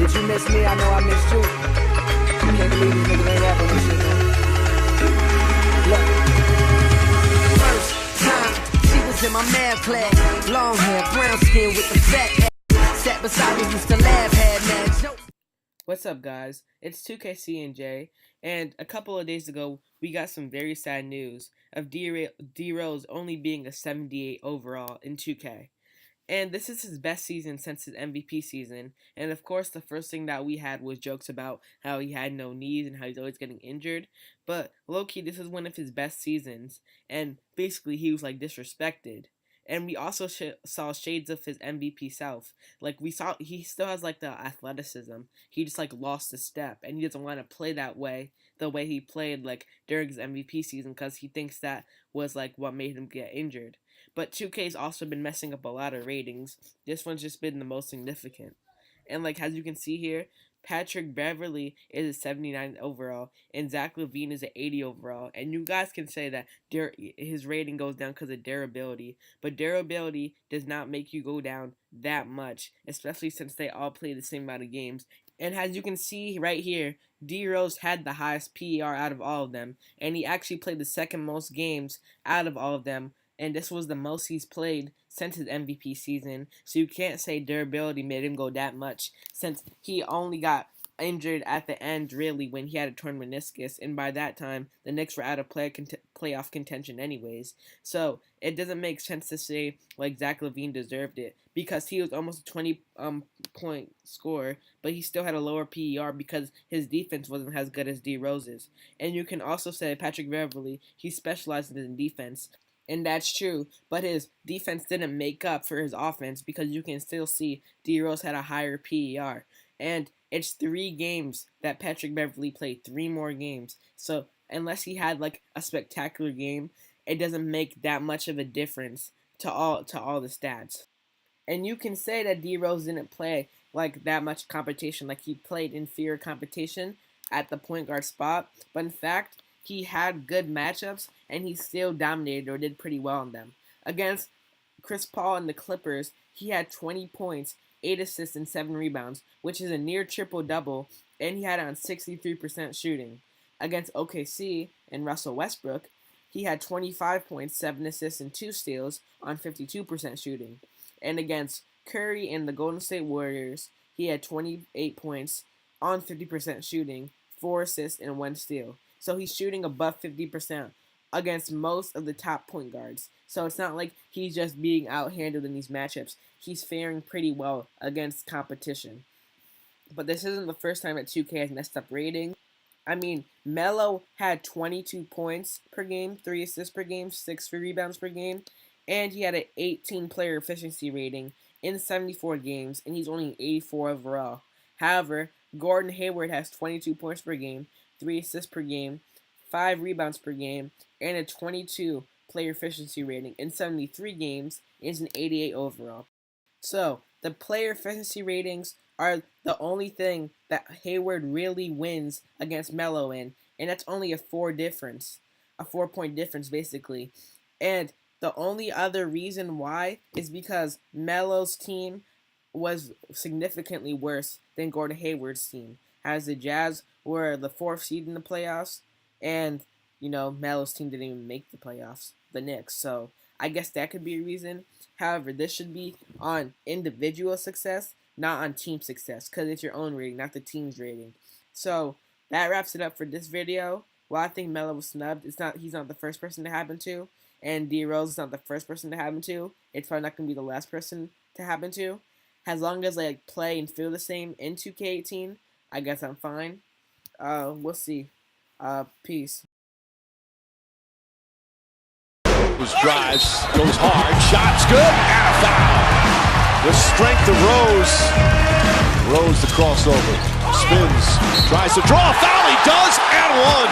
that you miss me, I know I missed you. I can't believe these niggas ain't rapping this shit, man. Look. First time, she was in my math class. Long hair, brown skin with the fat ass. Sat beside me, used to laugh, had mad jokes. What's up, guys? It's 2KC and J, and a couple of days ago, we got some very sad news of DRose only being a 78 overall in 2K. And this is his best season since his MVP season. And of course, the first thing that we had was jokes about how he had no knees and how he's always getting injured. But low-key, this is one of his best seasons. And basically, he was like disrespected. And we also saw shades of his MVP self. Like, we saw he still has like the athleticism. He just like lost a step, and he doesn't want to play that way, the way he played like during his MVP season, because he thinks that was like what made him get injured. But 2K's also been messing up a lot of ratings. This one's just been the most significant. And like as you can see here, Patrick Beverley is a 79 overall, and Zach LaVine is an 80 overall. And you guys can say that his rating goes down because of durability, but durability does not make you go down that much, especially since they all play the same amount of games. And as you can see right here, DRose had the highest PER out of all of them, and he actually played the second most games out of all of them. And this was the most he's played since his MVP season. So you can't say durability made him go that much, since he only got injured at the end, really, when he had a torn meniscus. And by that time, the Knicks were out of playoff contention anyways. So it doesn't make sense to say, like, Zach LaVine deserved it, because he was almost a 20-point scorer, but he still had a lower PER because his defense wasn't as good as DRose's. And you can also say Patrick Beverley, he specializes in defense. And that's true, but his defense didn't make up for his offense, because you can still see DRose had a higher PER. And it's 3 games that Patrick Beverley played, 3 more games. So unless he had like a spectacular game, it doesn't make that much of a difference to all the stats. And you can say that DRose didn't play like that much competition, like he played inferior competition at the point guard spot, but in fact, he had good matchups, and he still dominated or did pretty well in them. Against Chris Paul and the Clippers, he had 20 points, 8 assists, and 7 rebounds, which is a near triple-double, and he had it on 63% shooting. Against OKC and Russell Westbrook, he had 25 points, 7 assists, and 2 steals on 52% shooting. And against Curry and the Golden State Warriors, he had 28 points on 50% shooting, 4 assists, and 1 steal. So he's shooting above 50% against most of the top point guards. So it's not like he's just being outhandled in these matchups. He's faring pretty well against competition. But this isn't the first time that 2K has messed up rating. I mean, Melo had 22 points per game, 3 assists per game, 6 rebounds per game, and he had an 18 player efficiency rating in 74 games, and he's only 84 overall. However, Gordon Hayward has 22 points per game, 3 assists per game, 5 rebounds per game, and a 22 player efficiency rating in 73 games, is an 88 overall. So, the player efficiency ratings are the only thing that Hayward really wins against Melo in, and that's only a 4-point difference basically. And the only other reason why is because Melo's team was significantly worse than Gordon Hayward's team, as the Jazz were the 4th seed in the playoffs, and, you know, Melo's team didn't even make the playoffs, the Knicks. So I guess that could be a reason. However, this should be on individual success, not on team success, because it's your own rating, not the team's rating. So that wraps it up for this video. Well, I think Melo was snubbed. He's not the first person to happen to, and DRose is not the first person to happen to. It's probably not going to be the last person to happen to. As long as they play and feel the same in 2K18, I guess I'm fine. We'll see. Peace. Drives, goes hard, shots good, and a foul. The strength of Rose. Rose the crossover, spins, tries to draw a foul, he does, and one.